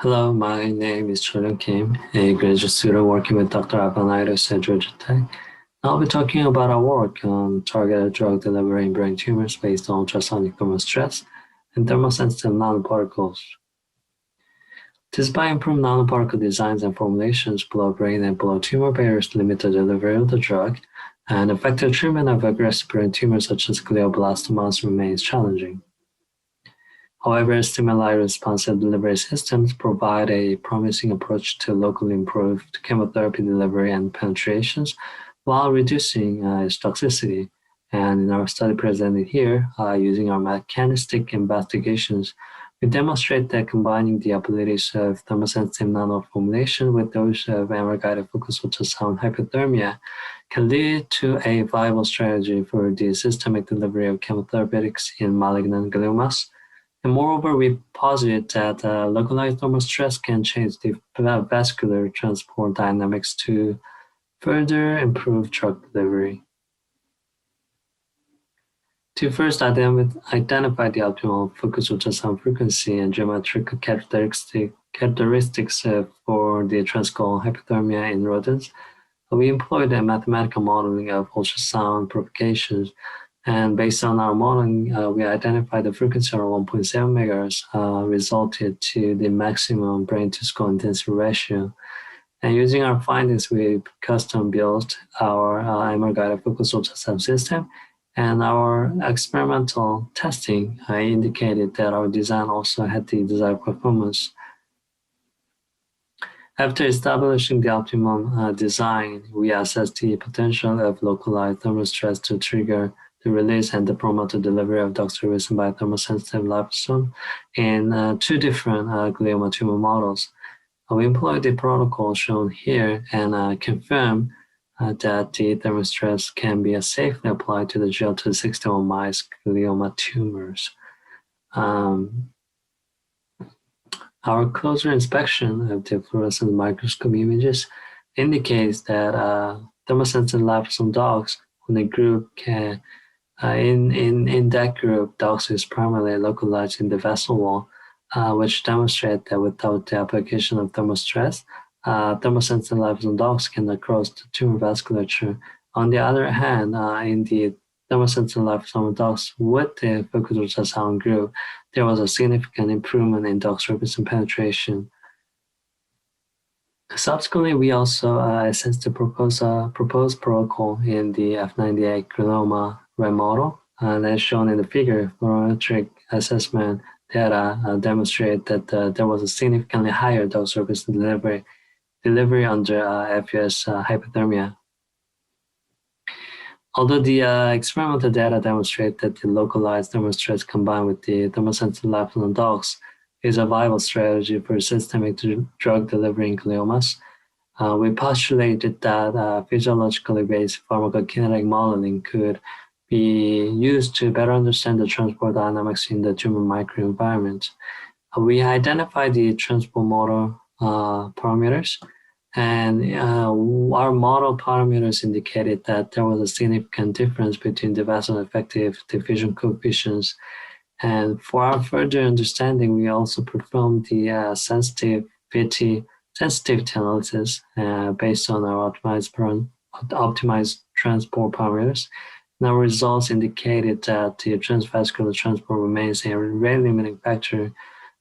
Hello, my name is Chulun Kim, a graduate student working with Dr. Abanitis at Georgia Tech. I'll be talking about our work on targeted drug delivery in brain tumors based on ultrasonic thermal stress and thermosensitive nanoparticles. Despite improved nanoparticle designs and formulations below brain and below tumor barriers limit the delivery of the drug, and effective treatment of aggressive brain tumors such as glioblastomas remains challenging. However, stimuli-responsive delivery systems provide a promising approach to locally improved chemotherapy delivery and penetrations while reducing its toxicity. And in our study presented here, using our mechanistic investigations, we demonstrate that combining the abilities of thermosensitive nanoformulation with those of MR-guided focused ultrasound hyperthermia can lead to a viable strategy for the systemic delivery of chemotherapeutics in malignant gliomas. And moreover, we posit that localized thermal stress can change the vascular transport dynamics to further improve drug delivery. To first identify the optimal focused ultrasound frequency and geometric characteristics for the transcranial hyperthermia in rodents, we employed a mathematical modeling of ultrasound propagations. And based on our modeling, we identified the frequency of 1.7 megahertz resulted to the maximum brain-to-skull intensity ratio. And using our findings, we custom built our MR-guided focused ultrasound system. And our experimental testing indicated that our design also had the desired performance. After establishing the optimum design, we assessed the potential of localized thermal stress to trigger the release and the promote the delivery of doxorubicin by thermosensitive liposome in two different glioma tumor models. We employed the protocol shown here and confirmed that the thermal stress can be safely applied to the GL261 mice glioma tumors. Our closer inspection of the fluorescent microscope images indicates that thermosensitive liposome dogs in the group can in that group, dox is primarily localized in the vessel wall, which demonstrate that without the application of thermal stress, thermosensitive liposome dox can cross the tumor vasculature. On the other hand, in the thermosensitive liposome dox with the focused ultrasound group, there was a significant improvement in doxorubicin penetration. Subsequently, we also assessed the proposed protocol in the F98 glioma rat model, and as shown in the figure, fluorometric assessment data demonstrate that there was a significantly higher doxorubicin delivery under FUS hyperthermia. Although the experimental data demonstrate that the localized thermal stress combined with the thermosensitive liposome dox is a viable strategy for systemic drug delivery in gliomas, we postulated that physiologically based pharmacokinetic modeling could be used to better understand the transport dynamics in the tumor microenvironment. We identified the transport model parameters, and our model parameters indicated that there was a significant difference between the vessel-effective diffusion coefficients. And for our further understanding, we also performed the sensitivity analysis based on our optimized transport parameters. And our results indicated that the transvascular transport remains a rate limiting factor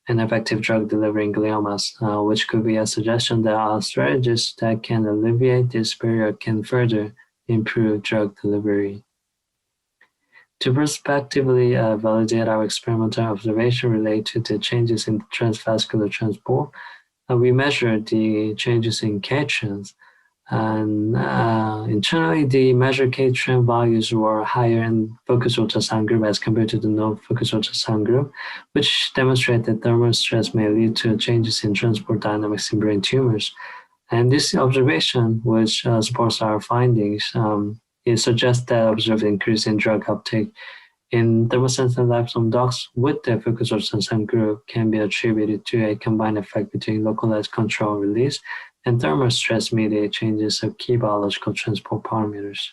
in effective drug delivery in gliomas, which could be a suggestion that our strategies that can alleviate this barrier can further improve drug delivery. To prospectively validate our experimental observation related to the changes in transvascular transport, we measured the changes in K-trends. And internally, the measured K-trend values were higher in focused ultrasound group as compared to the no-focused ultrasound group, which demonstrate that thermal stress may lead to changes in transport dynamics in brain tumors. And this observation, which supports our findings, it suggests that observed increase in drug uptake in thermosensitive liposome dox with the focused ultrasound group can be attributed to a combined effect between localized control release and thermal stress-mediated changes of key biological transport parameters.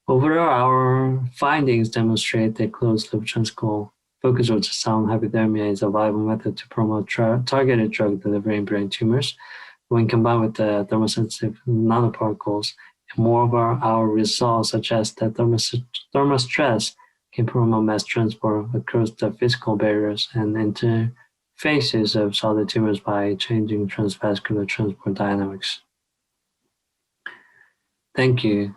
Overall, our findings demonstrate that closed-loop transcranial focus ultrasound hyperthermia is a viable method to promote targeted drug delivery in brain tumors. When combined with the thermosensitive nanoparticles, moreover, our results suggest that thermostress can promote mass transport across the physical barriers and interfaces of solid tumors by changing transvascular transport dynamics. Thank you.